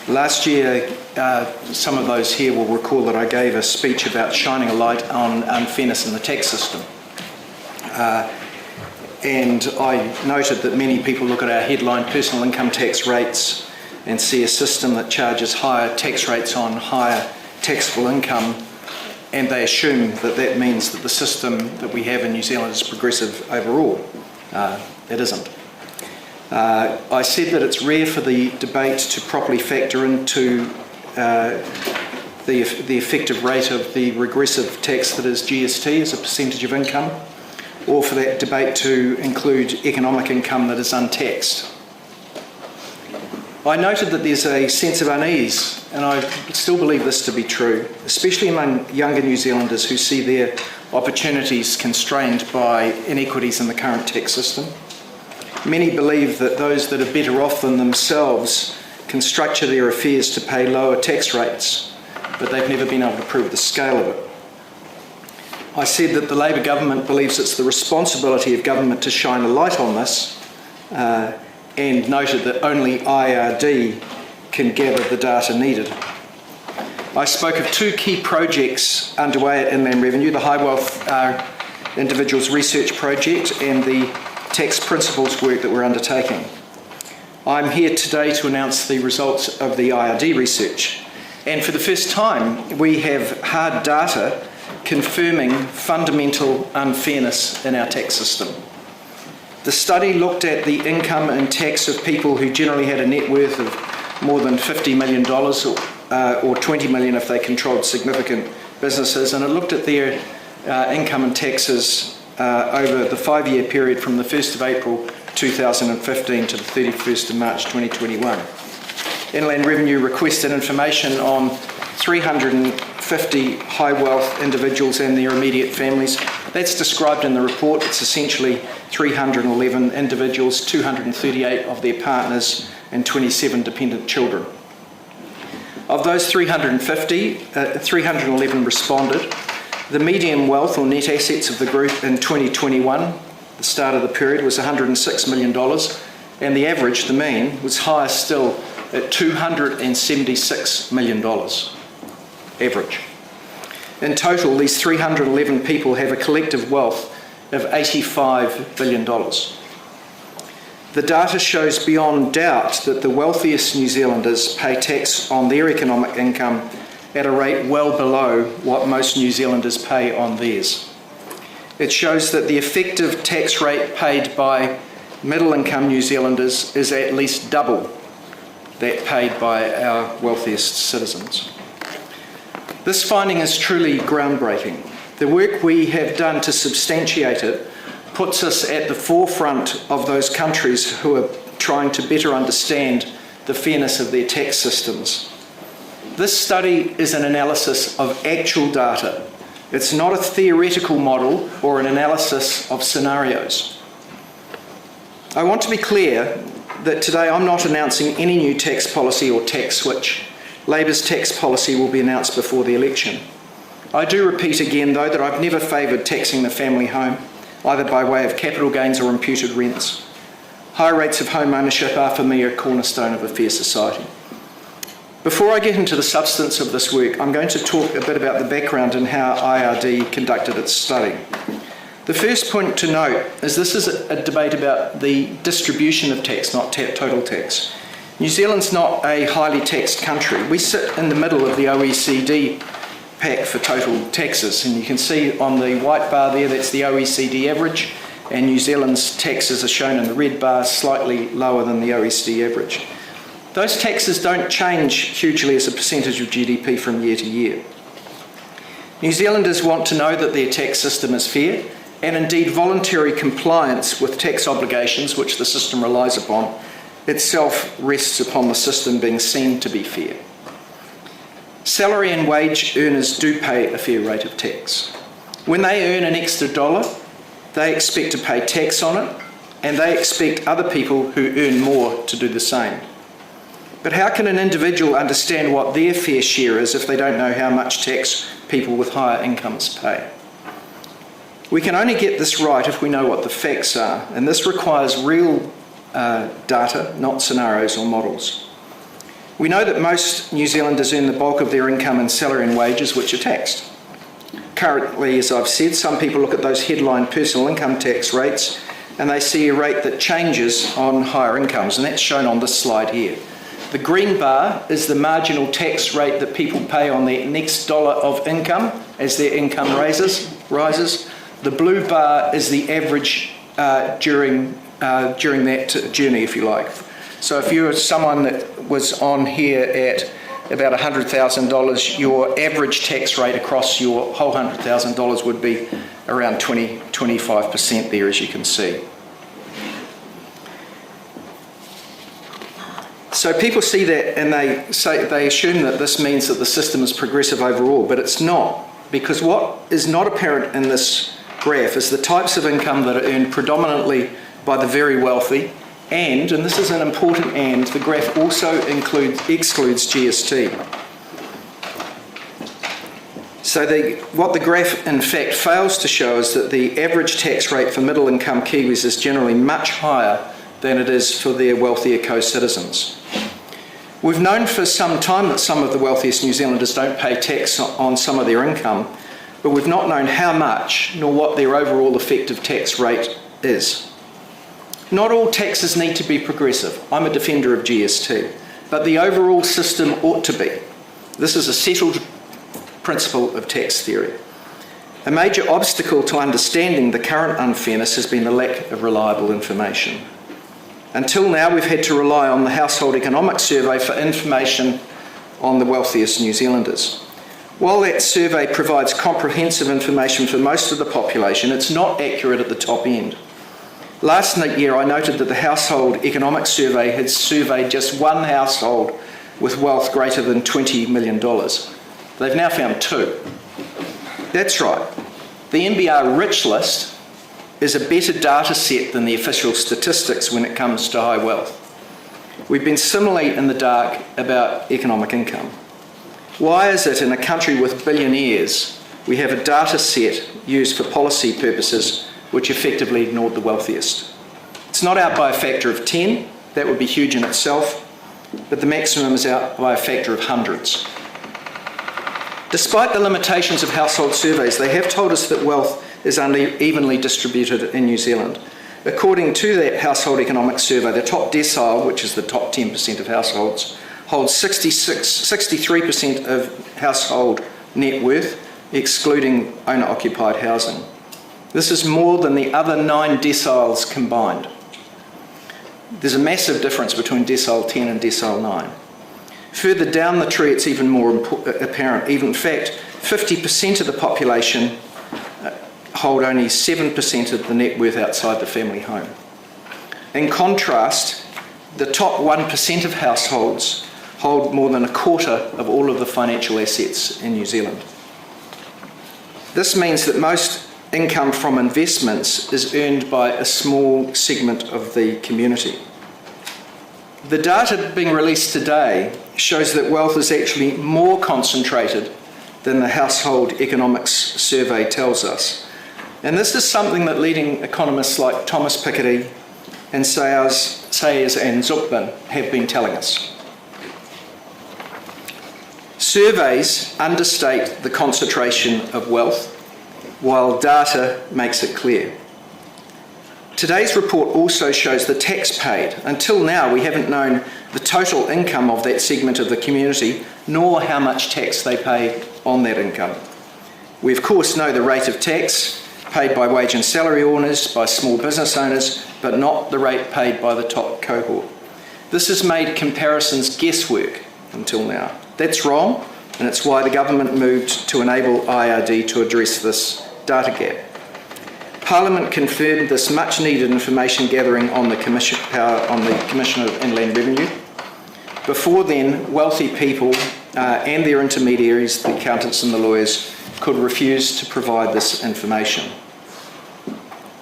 Last year, some of those here will recall that I gave a speech about shining a light on unfairness in the tax system. And I noted that many people look at our headline personal income tax rates and see a system that charges higher tax rates on higher taxable income, and they assume that that means that the system that we have in New Zealand is progressive overall. It isn't. I said that it's rare for the debate to properly factor into the effective rate of the regressive tax that is GST as a percentage of income, or for that debate to include economic income that is untaxed. I noted that there's a sense of unease, and I still believe this to be true, especially among younger New Zealanders who see their opportunities constrained by inequities in the current tax system. Many believe that those that are better off than themselves can structure their affairs to pay lower tax rates, but they've never been able to prove the scale of it. I said that the Labour government believes it's the responsibility of government to shine a light on this, and noted that only IRD can gather the data needed. I spoke of two key projects underway at Inland Revenue, the High Wealth Individuals Research Project and the tax principles work that we're undertaking. I'm here today to announce the results of the IRD research, and for the first time we have hard data confirming fundamental unfairness in our tax system. The study looked at the income and tax of people who generally had a net worth of more than $50 million or 20 million if they controlled significant businesses, and it looked at their income and taxes over the 5-year period from the 1st of April 2015 to the 31st of March 2021. Inland Revenue requested information on 350 high wealth individuals and their immediate families. That's described in the report. It's essentially 311 individuals, 238 of their partners and 27 dependent children. Of those 350, 311 responded. The median wealth or net assets of the group in 2021, the start of the period, was $106 million, and the average, the mean, was higher still at $276 million average. In total, these 311 people have a collective wealth of $85 billion. The data shows beyond doubt that the wealthiest New Zealanders pay tax on their economic income at a rate well below what most New Zealanders pay on theirs. It shows that the effective tax rate paid by middle-income New Zealanders is at least double that paid by our wealthiest citizens. This finding is truly groundbreaking. The work we have done to substantiate it puts us at the forefront of those countries who are trying to better understand the fairness of their tax systems. This study is an analysis of actual data. It's not a theoretical model or an analysis of scenarios. I want to be clear that today I'm not announcing any new tax policy or tax switch. Labour's tax policy will be announced before the election. I do repeat again, though, that I've never favoured taxing the family home, either by way of capital gains or imputed rents. High rates of home ownership are for me a cornerstone of a fair society. Before I get into the substance of this work, I'm going to talk a bit about the background and how IRD conducted its study. The first point to note is this is a debate about the distribution of tax, not total tax. New Zealand's not a highly taxed country. We sit in the middle of the OECD pack for total taxes, and you can see on the white bar there, that's the OECD average, and New Zealand's taxes are shown in the red bar, slightly lower than the OECD average. Those taxes don't change hugely as a percentage of GDP from year to year. New Zealanders want to know that their tax system is fair, and indeed voluntary compliance with tax obligations, which the system relies upon, itself rests upon the system being seen to be fair. Salary and wage earners do pay a fair rate of tax. When they earn an extra dollar, they expect to pay tax on it, and they expect other people who earn more to do the same. But how can an individual understand what their fair share is if they don't know how much tax people with higher incomes pay? We can only get this right if we know what the facts are, and this requires real data, not scenarios or models. We know that most New Zealanders earn the bulk of their income in salary and wages, which are taxed. Currently, as I've said, some people look at those headline personal income tax rates and they see a rate that changes on higher incomes, and that's shown on this slide here. The green bar is the marginal tax rate that people pay on their next dollar of income as their income rises. The blue bar is the average during that journey, if you like. So if you're someone that was on here at about $100,000, your average tax rate across your whole $100,000 would be around 25% there, as you can see. So people see that and they assume that this means that the system is progressive overall, but it's not, because what is not apparent in this graph is the types of income that are earned predominantly by the very wealthy, and this is an important and, the graph also excludes GST. So what the graph in fact fails to show is that the average tax rate for middle income Kiwis is generally much higher than it is for their wealthier co-citizens. We've known for some time that some of the wealthiest New Zealanders don't pay tax on some of their income, but we've not known how much nor what their overall effective tax rate is. Not all taxes need to be progressive. I'm a defender of GST, but the overall system ought to be. This is a settled principle of tax theory. A major obstacle to understanding the current unfairness has been the lack of reliable information. Until now, we've had to rely on the Household Economic Survey for information on the wealthiest New Zealanders. While that survey provides comprehensive information for most of the population, it's not accurate at the top end. Last year, I noted that the Household Economic Survey had surveyed just one household with wealth greater than $20 million. They've now found two. That's right. The NBR Rich List is a better data set than the official statistics when it comes to high wealth. We've been similarly in the dark about economic income. Why is it in a country with billionaires we have a data set used for policy purposes which effectively ignored the wealthiest? It's not out by a factor of 10, that would be huge in itself, but the maximum is out by a factor of hundreds. Despite the limitations of household surveys, they have told us that wealth is unevenly distributed in New Zealand. According to that Household Economic Survey, the top decile, which is the top 10% of households, holds 63% of household net worth, excluding owner-occupied housing. This is more than the other 9 deciles combined. There's a massive difference between decile 10 and decile 9. Further down the tree, it's even more apparent. In fact, 50% of the population hold only 7% of the net worth outside the family home. In contrast, the top 1% of households hold more than a quarter of all of the financial assets in New Zealand. This means that most income from investments is earned by a small segment of the community. The data being released today shows that wealth is actually more concentrated than the Household Economics Survey tells us. And this is something that leading economists like Thomas Piketty and Sayers and Zupman have been telling us. Surveys understate the concentration of wealth, while data makes it clear. Today's report also shows the tax paid. Until now, we haven't known the total income of that segment of the community, nor how much tax they pay on that income. We of course know the rate of tax paid by wage and salary earners, by small business owners, but not the rate paid by the top cohort. This has made comparisons guesswork until now. That's wrong, and it's why the government moved to enable IRD to address this data gap. Parliament confirmed this much needed information gathering on the Commissioner of Inland Revenue. Before then, wealthy people and their intermediaries, the accountants and the lawyers, could refuse to provide this information.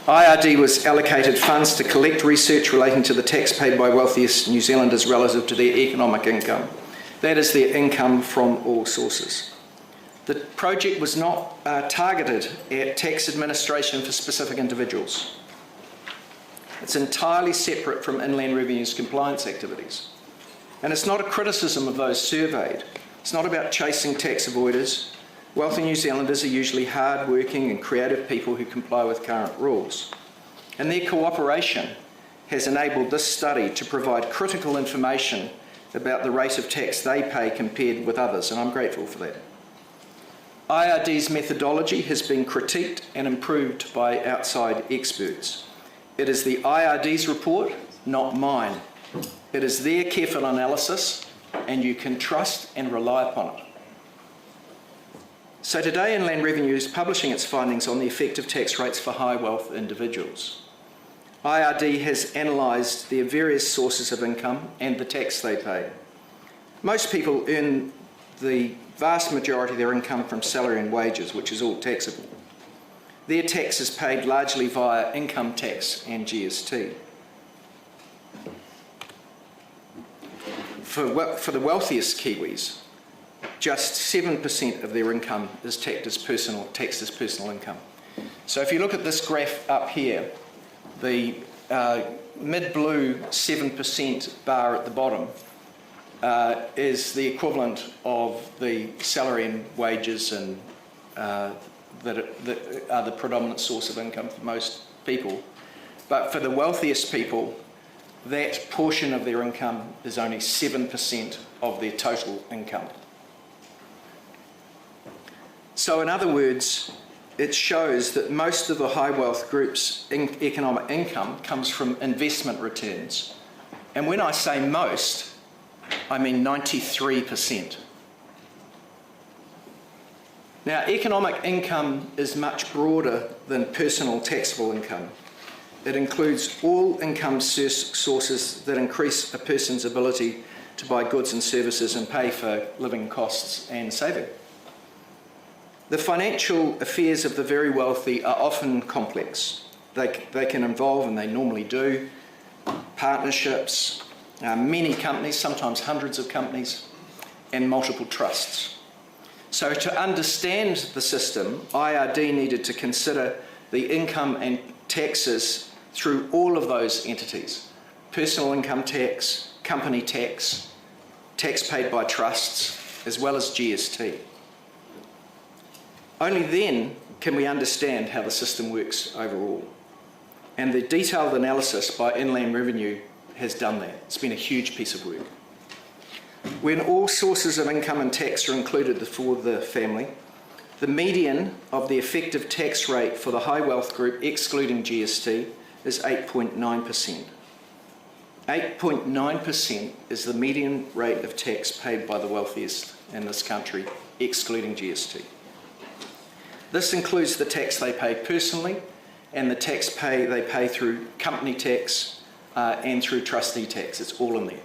IRD was allocated funds to collect research relating to the tax paid by wealthiest New Zealanders relative to their economic income. That is their income from all sources. The project was not targeted at tax administration for specific individuals. It's entirely separate from Inland Revenue's compliance activities. And it's not a criticism of those surveyed. It's not about chasing tax avoiders. Wealthy New Zealanders are usually hard-working and creative people who comply with current rules. And their cooperation has enabled this study to provide critical information about the rate of tax they pay compared with others, and I'm grateful for that. IRD's methodology has been critiqued and improved by outside experts. It is the IRD's report, not mine. It is their careful analysis, and you can trust and rely upon it. So today, Inland Revenue is publishing its findings on the effective tax rates for high wealth individuals. IRD has analysed their various sources of income and the tax they pay. Most people earn the vast majority of their income from salary and wages, which is all taxable. Their tax is paid largely via income tax and GST. For the wealthiest Kiwis, just 7% of their income is taxed as personal income. So if you look at this graph up here, the mid-blue 7% bar at the bottom is the equivalent of the salary and wages and that are the predominant source of income for most people. But for the wealthiest people, that portion of their income is only 7% of their total income. So in other words, it shows that most of the high wealth groups' economic income comes from investment returns. And when I say most, I mean 93%. Now, economic income is much broader than personal taxable income. It includes all income sources that increase a person's ability to buy goods and services and pay for living costs and saving. The financial affairs of the very wealthy are often complex. They can involve, and they normally do, partnerships, many companies, sometimes hundreds of companies, and multiple trusts. So to understand the system, IRD needed to consider the income and taxes through all of those entities: personal income tax, company tax, tax paid by trusts, as well as GST. Only then can we understand how the system works overall. And the detailed analysis by Inland Revenue has done that. It's been a huge piece of work. When all sources of income and tax are included for the family, the median of the effective tax rate for the high wealth group, excluding GST, is 8.9%. 8.9% is the median rate of tax paid by the wealthiest in this country, excluding GST. This includes the tax they pay personally and the tax they pay through company tax and through trustee tax. It's all in there.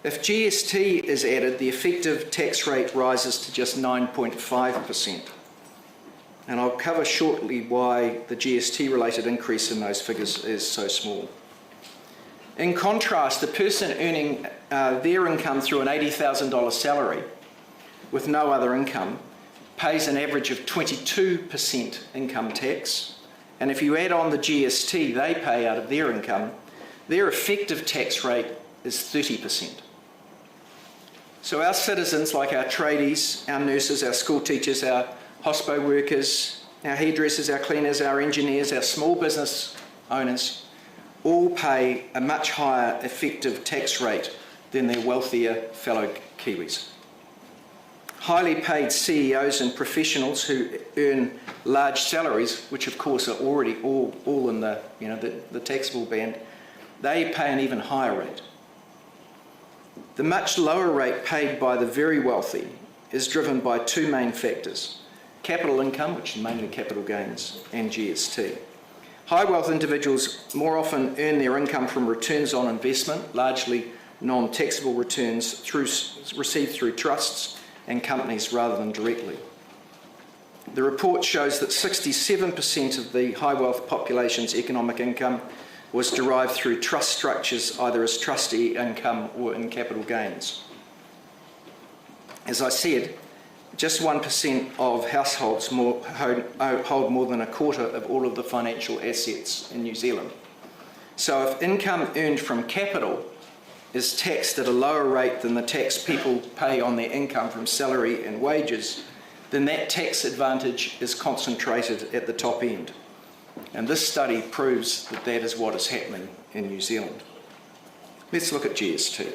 If GST is added, the effective tax rate rises to just 9.5%. And I'll cover shortly why the GST-related increase in those figures is so small. In contrast, the person earning their income through an $80,000 salary with no other income pays an average of 22% income tax, and if you add on the GST they pay out of their income, their effective tax rate is 30%. So our citizens, like our tradies, our nurses, our school teachers, our hospo workers, our hairdressers, our cleaners, our engineers, our small business owners, all pay a much higher effective tax rate than their wealthier fellow Kiwis. Highly paid CEOs and professionals who earn large salaries, which of course are already all in the taxable band, they pay an even higher rate. The much lower rate paid by the very wealthy is driven by two main factors: capital income, which is mainly capital gains, and GST. High wealth individuals more often earn their income from returns on investment, largely non-taxable returns received through trusts and companies rather than directly. The report shows that 67% of the high wealth population's economic income was derived through trust structures, either as trustee income or in capital gains. As I said, just 1% of households hold more than a quarter of all of the financial assets in New Zealand. So if income earned from capital is taxed at a lower rate than the tax people pay on their income from salary and wages, then that tax advantage is concentrated at the top end. And this study proves that that is what is happening in New Zealand. Let's look at GST.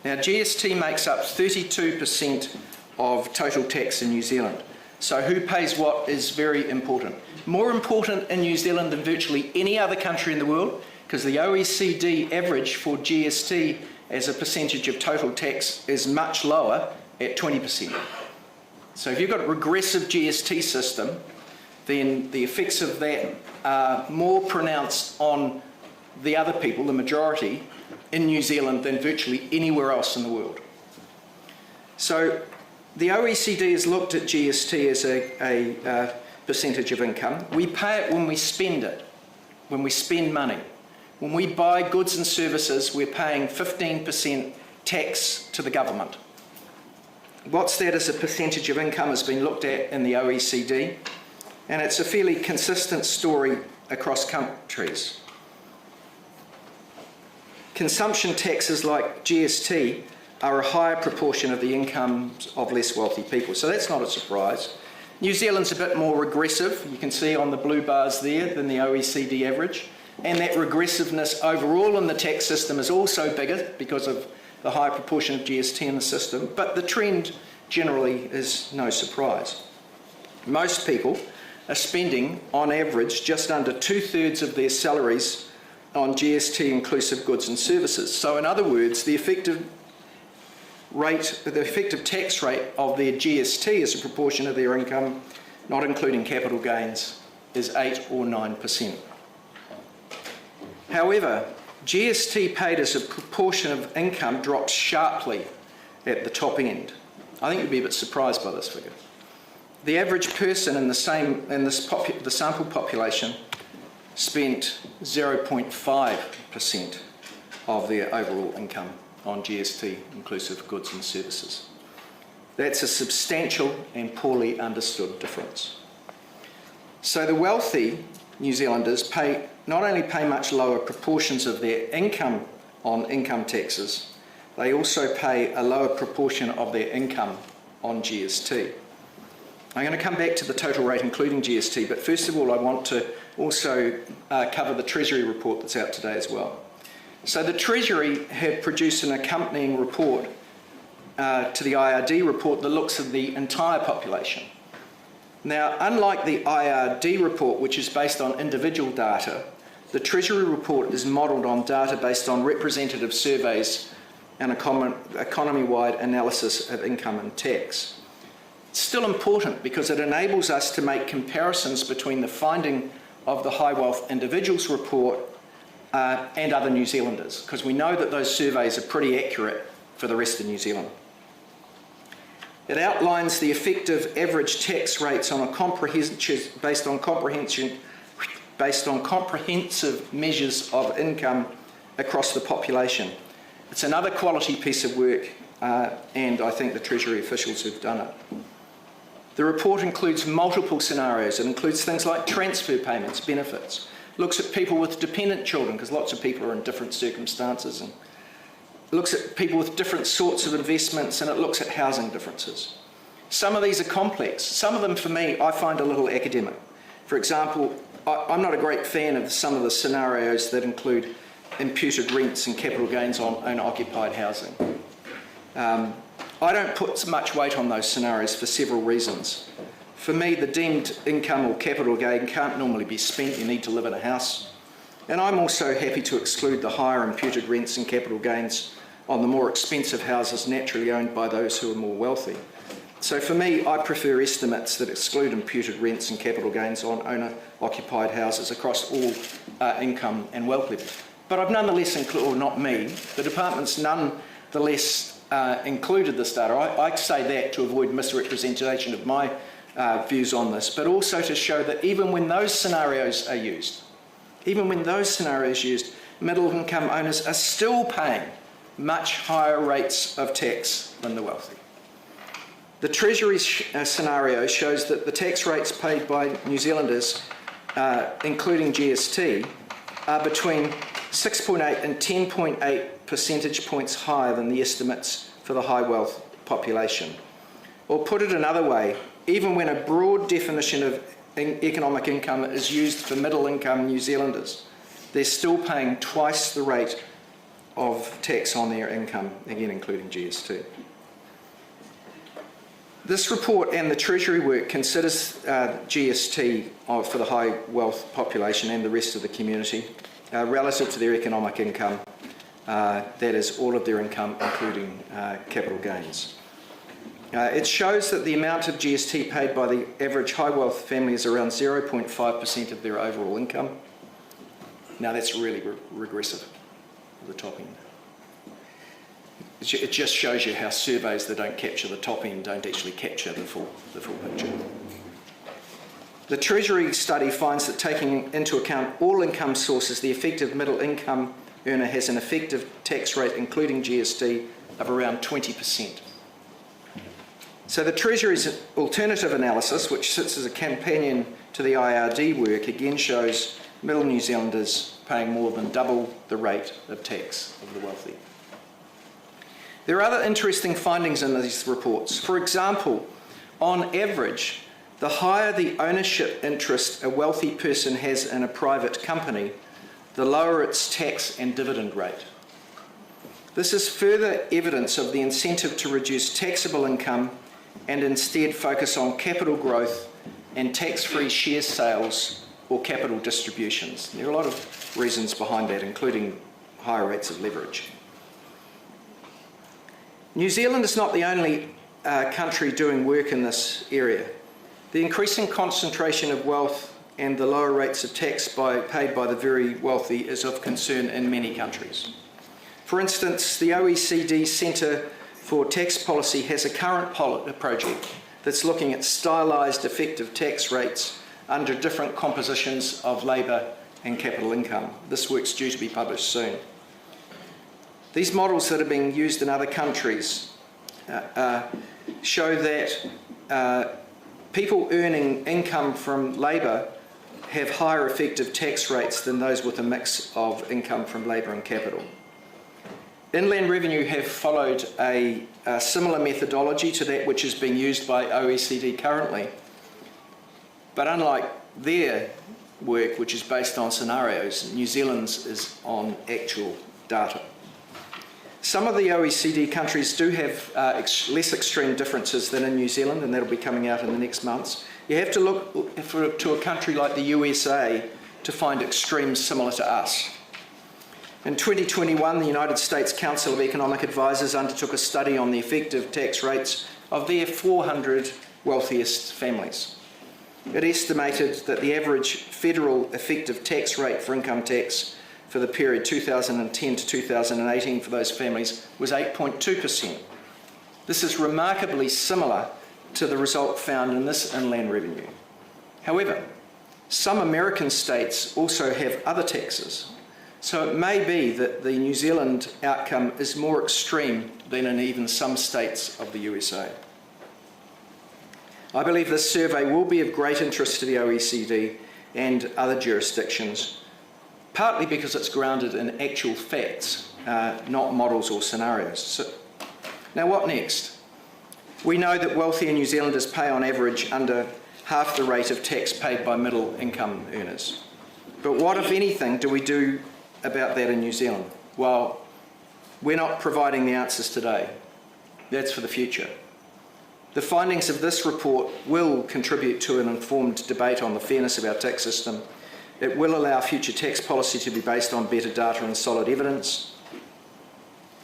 Now, GST makes up 32% of total tax in New Zealand. So who pays what is very important. More important in New Zealand than virtually any other country in the world, because the OECD average for GST as a percentage of total tax is much lower at 20%. So if you've got a regressive GST system, then the effects of that are more pronounced on the other people, the majority, in New Zealand than virtually anywhere else in the world. So the OECD has looked at GST as a percentage of income. We pay it when we spend it, when we spend money. When we buy goods and services, we're paying 15% tax to the government. What's that as a percentage of income has been looked at in the OECD, and it's a fairly consistent story across countries. Consumption taxes like GST are a higher proportion of the incomes of less wealthy people, so that's not a surprise. New Zealand's a bit more regressive, you can see on the blue bars there, than the OECD average, and that regressiveness overall in the tax system is also bigger because of the high proportion of GST in the system, but the trend generally is no surprise. Most people are spending, on average, just under 2/3 of their salaries on GST inclusive goods and services. So in other words, the effective tax rate of their GST as a proportion of their income, not including capital gains, is 8 or 9%. However, GST paid as a proportion of income drops sharply at the top end. I think you'd be a bit surprised by this figure. The average person in the sample population spent 0.5% of their overall income on GST inclusive goods and services. That's a substantial and poorly understood difference. So the wealthy New Zealanders not only pay much lower proportions of their income on income taxes, they also pay a lower proportion of their income on GST. I'm going to come back to the total rate including GST, but first of all I want to also cover the Treasury Report that's out today as well. So the Treasury have produced an accompanying report to the IRD report that looks at the entire population. Now, unlike the IRD report, which is based on individual data, the Treasury Report is modelled on data based on representative surveys and economy-wide analysis of income and tax. It's still important because it enables us to make comparisons between the finding of the High Wealth Individuals Report and other New Zealanders, because we know that those surveys are pretty accurate for the rest of New Zealand. It outlines the effective average tax rates on a based on comprehensive measures of income across the population. It's another quality piece of work, and I think the Treasury officials have done it. The report includes multiple scenarios. It includes things like transfer payments, benefits. It looks at people with dependent children, because lots of people are in different circumstances, and it looks at people with different sorts of investments, and it looks at housing differences. Some of these are complex. Some of them, for me, I find a little academic. For example, I'm not a great fan of some of the scenarios that include imputed rents and capital gains on owner-occupied housing. I don't put much weight on those scenarios for several reasons. For me, the deemed income or capital gain can't normally be spent. You need to live in a house. And I'm also happy to exclude the higher imputed rents and capital gains on the more expensive houses naturally owned by those who are more wealthy. So for me, I prefer estimates that exclude imputed rents and capital gains on owner-occupied houses across all income and wealth levels. But I've nonetheless included, or not me, the department's nonetheless included this data. I say that to avoid misrepresentation of my views on this, but also to show that even when those scenarios are used, middle income owners are still paying much higher rates of tax than the wealthy. The Treasury scenario shows that the tax rates paid by New Zealanders, including GST, are between 6.8 and 10.8 percentage points higher than the estimates for the high wealth population. Or put it another way, even when a broad definition of economic income is used for middle income New Zealanders, they're still paying twice the rate of tax on their income, again including GST. This report and the Treasury work considers GST for the high wealth population and the rest of the community relative to their economic income, that is all of their income including capital gains. It shows that the amount of GST paid by the average high wealth family is around 0.5% of their overall income. Now that's really regressive at the top end. It just shows you how surveys that don't capture the top end don't actually capture the full picture. The Treasury study finds that taking into account all income sources, the effective middle income earner has an effective tax rate, including GST, of around 20%. So the Treasury's alternative analysis, which sits as a companion to the IRD work, again shows middle New Zealanders paying more than double the rate of tax of the wealthy. There are other interesting findings in these reports. For example, on average, the higher the ownership interest a wealthy person has in a private company, the lower its tax and dividend rate. This is further evidence of the incentive to reduce taxable income and instead focus on capital growth and tax-free share sales or capital distributions. There are a lot of reasons behind that, including higher rates of leverage. New Zealand is not the only country doing work in this area. The increasing concentration of wealth and the lower rates of tax paid by the very wealthy is of concern in many countries. For instance, the OECD Centre for Tax Policy has a current project that's looking at stylised effective tax rates under different compositions of labour and capital income. This work's due to be published soon. These models that are being used in other countries show that people earning income from labour have higher effective tax rates than those with a mix of income from labour and capital. Inland Revenue have followed a similar methodology to that which is being used by OECD currently. But unlike their work, which is based on scenarios, New Zealand's is on actual data. Some of the OECD countries do have less extreme differences than in New Zealand, and that'll be coming out in the next months. You have to look to a country like the USA to find extremes similar to us. In 2021, the United States Council of Economic Advisors undertook a study on the effective tax rates of their 400 wealthiest families. It estimated that the average federal effective tax rate for income tax for the period 2010 to 2018 for those families was 8.2%. This is remarkably similar to the result found in this Inland Revenue. However, some American states also have other taxes, so it may be that the New Zealand outcome is more extreme than in even some states of the USA. I believe this survey will be of great interest to the OECD and other jurisdictions, partly because it's grounded in actual facts, not models or scenarios. So, now what next? We know that wealthier New Zealanders pay on average under half the rate of tax paid by middle income earners. But what, if anything, do we do about that in New Zealand? Well, we're not providing the answers today. That's for the future. The findings of this report will contribute to an informed debate on the fairness of our tax system. It will allow future tax policy to be based on better data and solid evidence.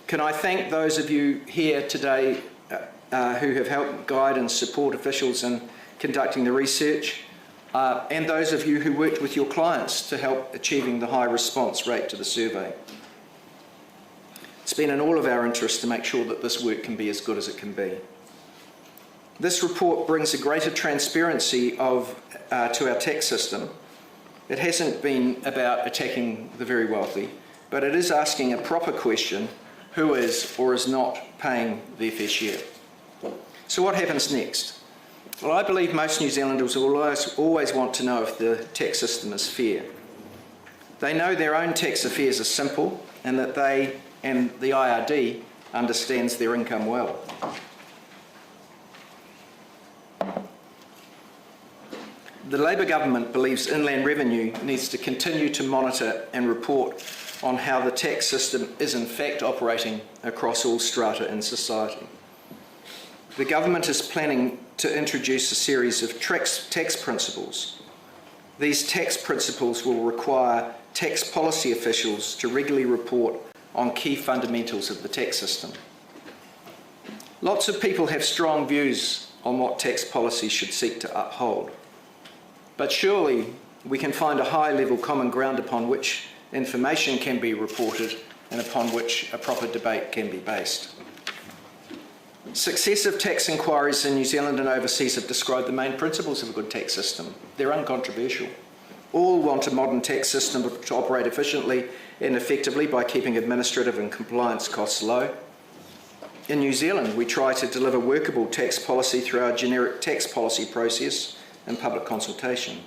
Can I thank those of you here today who have helped guide and support officials in conducting the research, and those of you who worked with your clients to help achieving the high response rate to the survey. It's been in all of our interest to make sure that this work can be as good as it can be. This report brings a greater transparency to our tax system. It hasn't been about attacking the very wealthy, but it is asking a proper question: who is or is not paying their fair share? So what happens next? Well, I believe most New Zealanders will always want to know if the tax system is fair. They know their own tax affairs are simple and that they and the IRD understands their income well. The Labor government believes Inland Revenue needs to continue to monitor and report on how the tax system is in fact operating across all strata in society. The government is planning to introduce a series of tax principles. These tax principles will require tax policy officials to regularly report on key fundamentals of the tax system. Lots of people have strong views on what tax policy should seek to uphold. But surely we can find a high-level common ground upon which information can be reported and upon which a proper debate can be based. Successive tax inquiries in New Zealand and overseas have described the main principles of a good tax system. They're uncontroversial. All want a modern tax system to operate efficiently and effectively by keeping administrative and compliance costs low. In New Zealand, we try to deliver workable tax policy through our generic tax policy process and public consultation.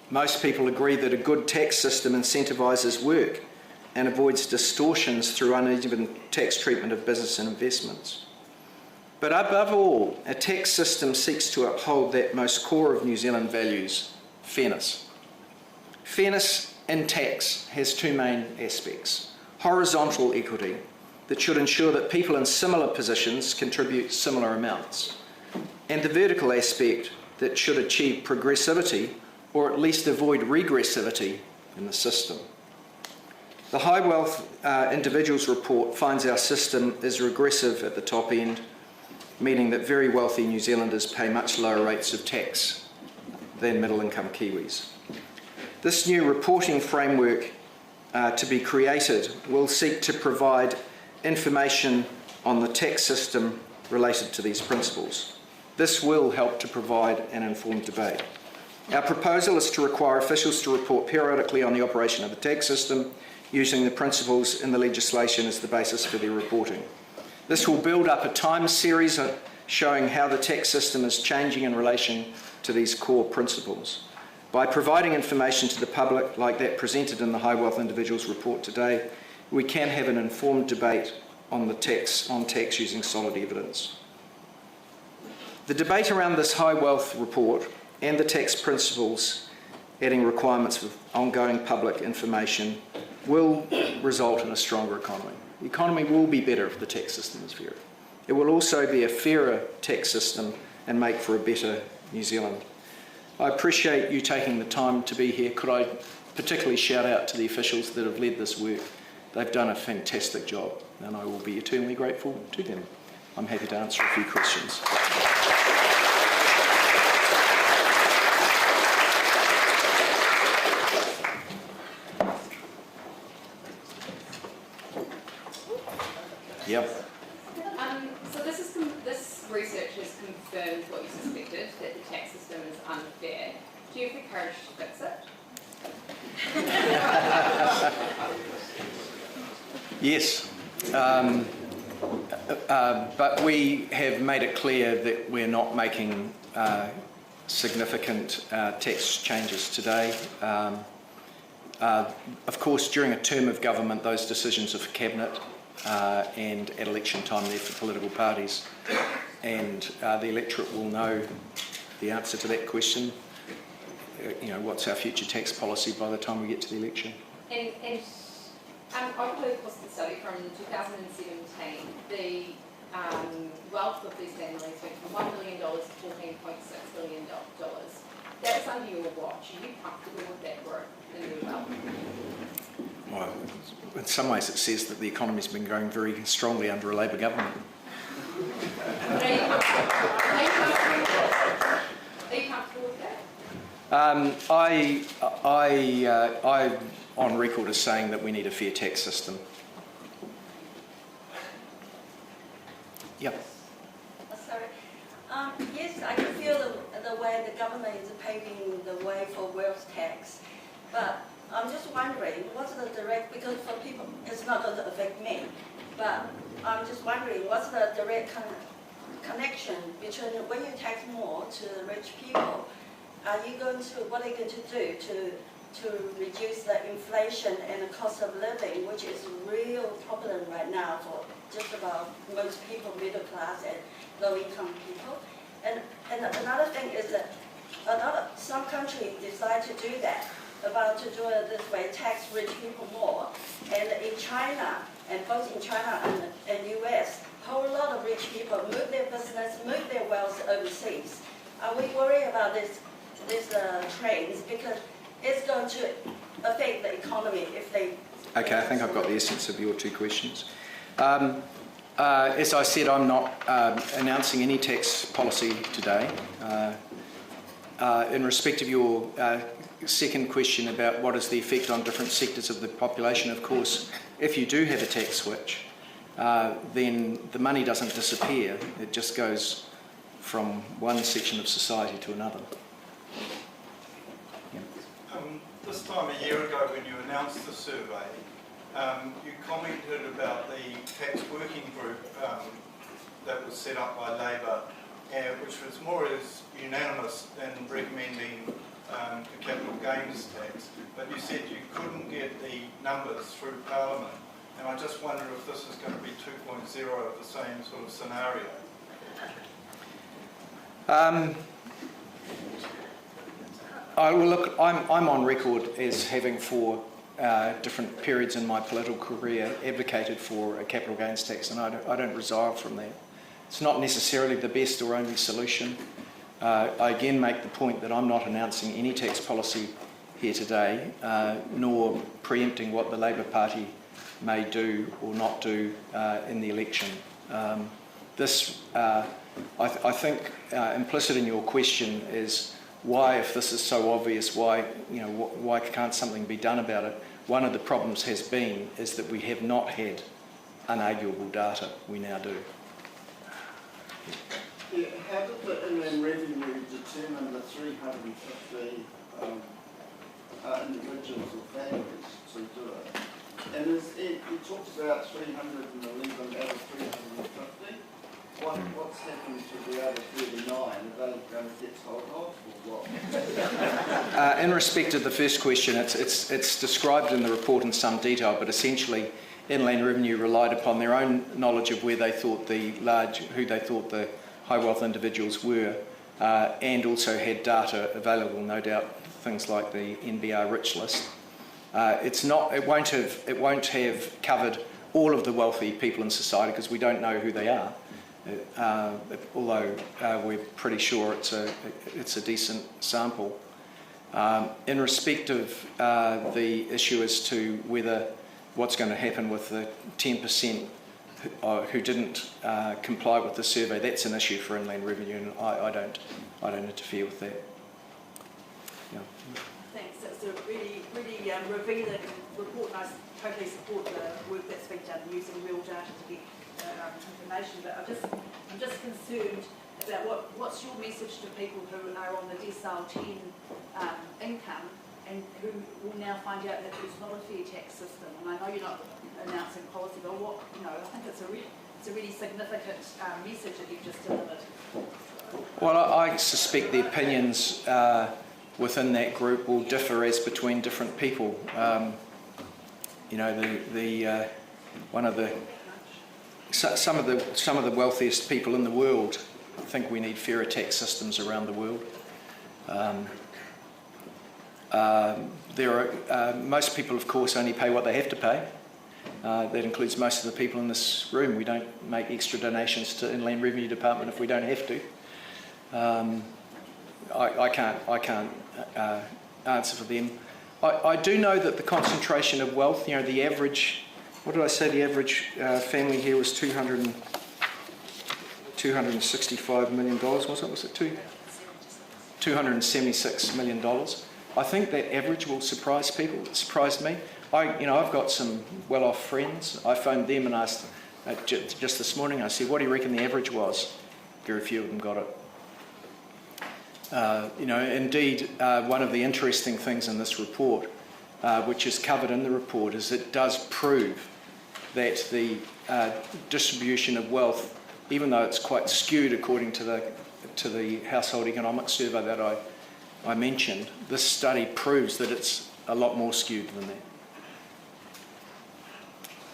Most people agree that a good tax system incentivises work and avoids distortions through uneven tax treatment of business and investments. But above all, a tax system seeks to uphold that most core of New Zealand values, fairness. Fairness in tax has two main aspects. Horizontal equity, that should ensure that people in similar positions contribute similar amounts, and the vertical aspect that should achieve progressivity or at least avoid regressivity in the system. The High Wealth Individuals Report finds our system is regressive at the top end, meaning that very wealthy New Zealanders pay much lower rates of tax than middle-income Kiwis. This new reporting framework to be created will seek to provide information on the tax system related to these principles. This will help to provide an informed debate. Our proposal is to require officials to report periodically on the operation of the tax system, using the principles in the legislation as the basis for their reporting. This will build up a time series showing how the tax system is changing in relation to these core principles. By providing information to the public like that presented in the High Wealth Individuals Report today, we can have an informed debate on tax using solid evidence. The debate around this High Wealth Report and the tax principles adding requirements for ongoing public information will result in a stronger economy. The economy will be better if the tax system is fairer. It will also be a fairer tax system and make for a better New Zealand. I appreciate you taking the time to be here. Could I particularly shout out to the officials that have led this work? They've done a fantastic job and I will be eternally grateful to them. I'm happy to answer a few questions. Yep. So this research has confirmed what you suspected, that the tax system is unfair. Do you have the courage to fix it? Yes. But we have made it clear that we're not making significant tax changes today. Of course, during a term of government, those decisions are for Cabinet. And at election time they're for political parties, and the electorate will know the answer to that question. What's our future tax policy by the time we get to the election? And over the course of the study from 2017, the wealth of these families went from $1 billion to $14.6 billion. That's under your watch. Are you comfortable with that growth in your wealth? Well, in some ways it says that the economy's been growing very strongly under a Labor government. But are you comfortable with that? I'm on record as saying that we need a fair tax system. Yep. Sorry. Yes, I can feel the way the government is paving the way for wealth tax, but I'm just wondering, what's the direct, because for people, it's not going to affect me, but I'm just wondering, what's the direct connection between when you tax more to rich people, what are you going to do to to reduce the inflation and the cost of living, which is a real problem right now for just about most people, middle class and low income people. And another thing is that some countries decide to do that, about to do it this way, tax rich people more. And in China, and both in China and US, a whole lot of rich people move their business, move their wealth overseas. Are we worried about these trends? Because it's going to affect the economy if they... Okay, I think I've got the essence of your two questions. As I said, I'm not announcing any tax policy today. In respect of your second question about what is the effect on different sectors of the population, of course, if you do have a tax switch, then the money doesn't disappear. It just goes from one section of society to another. This time a year ago when you announced the survey, you commented about the tax working group that was set up by Labor, which was more as unanimous in recommending the capital gains tax, but you said you couldn't get the numbers through Parliament, and I just wonder if this is going to be 2.0 of the same sort of scenario. I'm on record as having for different periods in my political career advocated for a capital gains tax, and I don't resile from that. It's not necessarily the best or only solution. I again make the point that I'm not announcing any tax policy here today, nor preempting what the Labor Party may do or not do in the election. I think implicit in your question is why, if this is so obvious, why can't something be done about it? One of the problems is that we have not had unarguable data. We now do. Yeah, how did the Inland Revenue determine the 350 individuals or families to do it? And you talked about 311 out of 350. What's happened to the other 39? Are they going to get told off or what? In respect of the first question, it's described in the report in some detail, but essentially Inland Revenue relied upon their own knowledge of where they thought who they thought the high wealth individuals were, and also had data available, no doubt, things like the NBR rich list. It won't have covered all of the wealthy people in society because we don't know who they are. Although we're pretty sure it's a decent sample. In respect of the issue as to what's going to happen with the 10% who didn't comply with the survey, that's an issue for Inland Revenue, and I don't interfere with that. Yeah. Thanks. That's a really revealing report, and I totally support the work that's been done using real data to get information. But I'm just concerned about what's your message to people who are on the decile 10 income and who will now find out that there's not a fair tax system. And I know you're not announcing policy, but I think it's a really significant message that you've just delivered. Well, I suspect the opinions within that group will differ as between different people. Some of the wealthiest people in the world think we need fairer tax systems around the world. Most people, of course, only pay what they have to pay. That includes most of the people in this room. We don't make extra donations to Inland Revenue Department if we don't have to. I can't answer for them. I do know that the concentration of wealth, the average, what did I say, the average family here was $265 million, was it? Was it $276 million? I think that average will surprise people. It surprised me. I've got some well-off friends. I phoned them and asked, just this morning, I said, what do you reckon the average was? Very few of them got it. Indeed, one of the interesting things in this report, which is covered in the report, is it does prove that the distribution of wealth, even though it's quite skewed according to the Household Economics Survey that I mentioned, this study proves that it's a lot more skewed than that.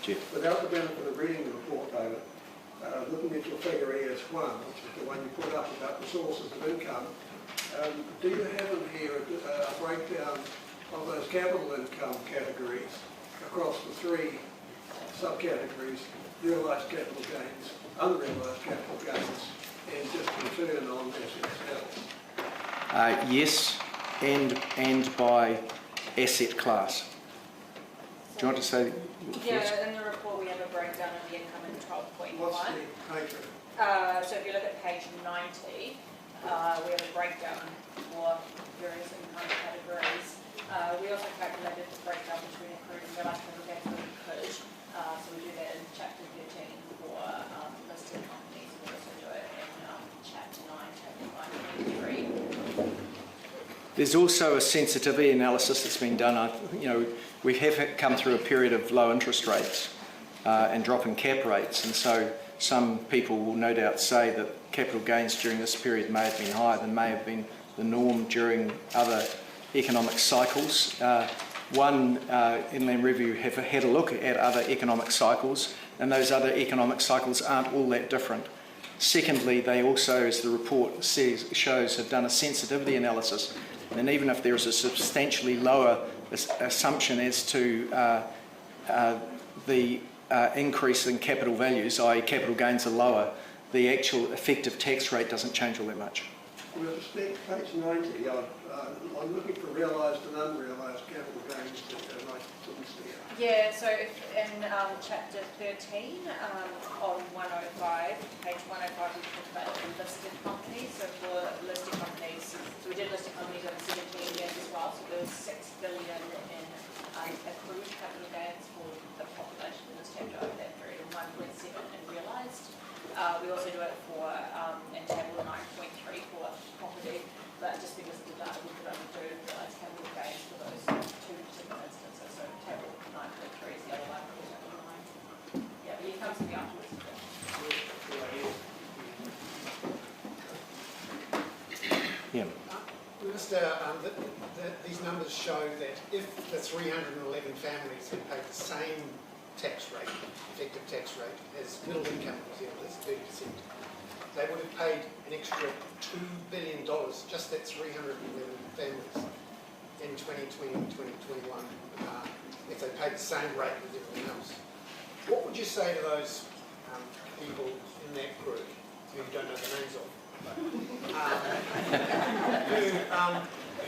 Jeff? Without the benefit of reading the report, David, looking at your figure ES1, which is the one you put up about the sources of income, do you have in here a breakdown of those capital income categories across the three subcategories: realised capital gains, unrealised capital gains, and just return on assets held? Yes, and by asset class. Do you want to say first? Yeah, in the report we have a breakdown of the income in 12.1. What's the page? So if you look at page 90, we have a breakdown for various income categories. We also calculated the breakdown between accrued and realised capital gains where we could. So we do that in chapter 13 for listed companies, and we also do it in chapter 9, chapter 9, 23. There's also a sensitivity analysis that's been done. We have come through a period of low interest rates and dropping cap rates, and so some people will no doubt say that capital gains during this period may have been higher than may have been the norm during other economic cycles. Inland Revenue have had a look at other economic cycles, and those other economic cycles aren't all that different. Secondly, they also, as the report shows, have done a sensitivity analysis, and even if there is a substantially lower assumption as to the increase in capital values, i.e. capital gains are lower, the actual effective tax rate doesn't change all that much. With respect to page 90, I'm looking for realised and unrealised capital gains that I couldn't see. Yeah, so if in chapter 13 on 105, page 105, we talked about the listed companies. So for listed companies, so we did listed companies over 17 years as well. So there was $6 billion in accrued capital gains for the population in this chapter over that period, and 1.7 in realised. We also do it for in table 9.3 for property, but just because of the data, we could only do realised capital gains for those two particular instances. So table 9.3 is the other one, table 9. Yeah, but it comes to the afterwards. Yeah. These numbers show that if the 311 families had paid the same tax rate, effective tax rate, as middle income New Zealanders, 30%, they would have paid an extra $2 billion, just that 311 families, in 2020 and 2021, if they paid the same rate as everyone else. What would you say to those people in that group, who you don't know the names of,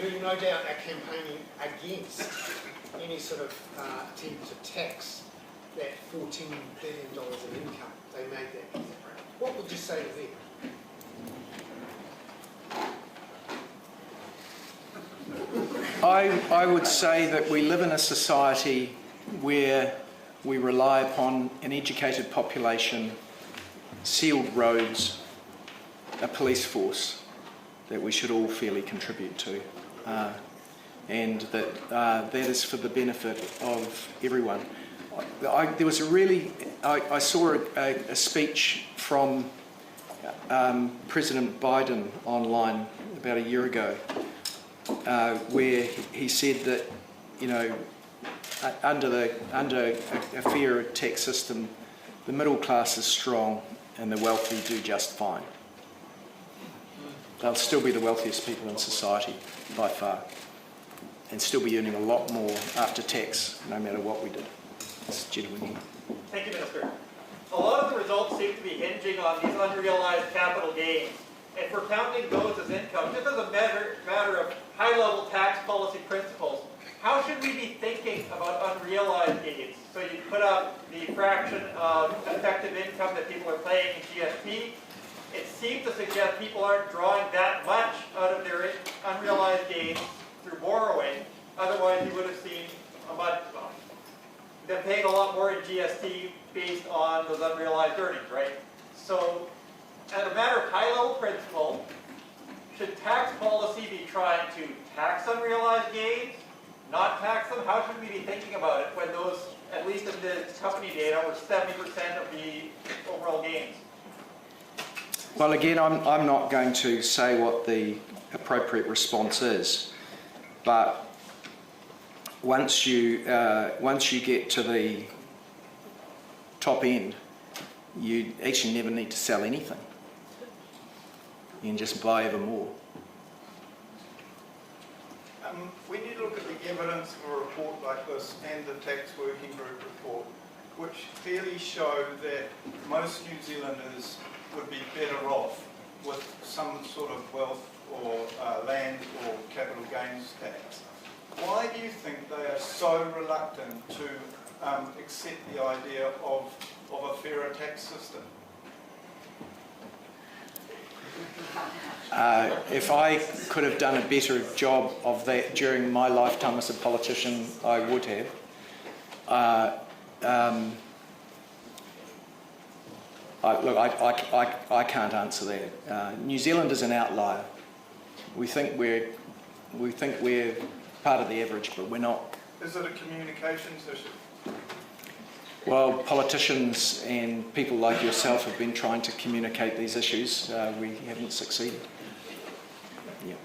who no doubt are campaigning against any sort of attempt to tax that $14 billion in income they made that year? What would you say to them? I would say that we live in a society where we rely upon an educated population, sealed roads, a police force that we should all fairly contribute to, and that that is for the benefit of everyone. There was I saw a speech from President Biden online about a year ago, where he said that, under a fair tax system, the middle class is strong and the wealthy do just fine. They'll still be the wealthiest people in society by far, and still be earning a lot more after tax, no matter what we did. This gentleman here. Thank you, Minister. A lot of the results seem to be hinging on these unrealized capital gains, and for counting those as income, just as a matter of high-level tax policy principles, how should we be thinking about unrealized gains? So you put up the fraction of effective income that people are paying in GST. It seems to suggest people aren't drawing that much out of their unrealized gains through borrowing. Otherwise, you would have seen them paying a lot more in GST based on those unrealized earnings, right? So, as a matter of high-level principle, should tax policy be trying to tax unrealized gains, not tax them? How should we be thinking about it when those, at least in the company data, were 70% of the overall gains? Well, again, I'm not going to say what the appropriate response is, but once you get to the top end, you actually never need to sell anything. You can just buy ever more. When you look at the evidence of a report like this and the tax working group report, which clearly show that most New Zealanders would be better off with some sort of wealth or land or capital gains tax, why do you think they are so reluctant to accept the idea of a fairer tax system? If I could have done a better job of that during my lifetime as a politician, I would have. I can't answer that. New Zealand is an outlier. We think we're part of the average, but we're not. Is it a communications issue? Well, politicians and people like yourself have been trying to communicate these issues. We haven't succeeded. Yeah.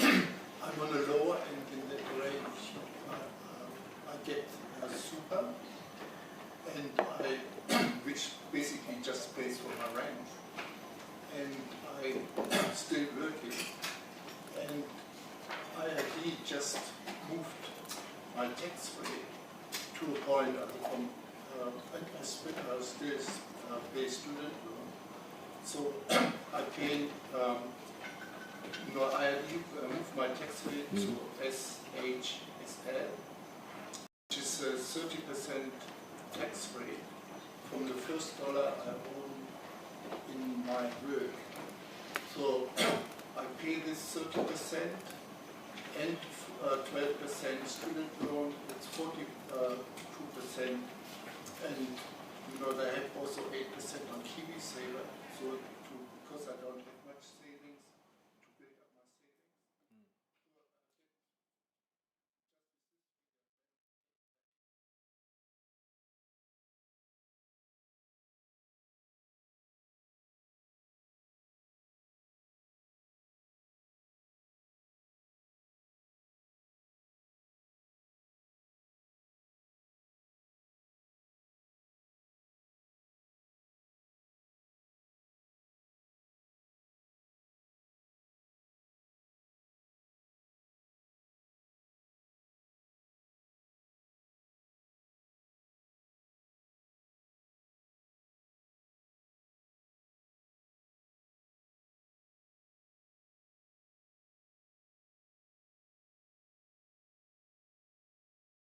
I'm on a lower end in that range. I get super, and which basically just pays for my rent. And I'm still working. And IRD just moved my tax rate to a point I still pay student loan. So I pay, IRD moved my tax rate to SHSL, which is a 30% tax rate from the first dollar I own in my work. So I pay this 30% and 12% student loan, it's 42%, and they have also 8% on Kiwis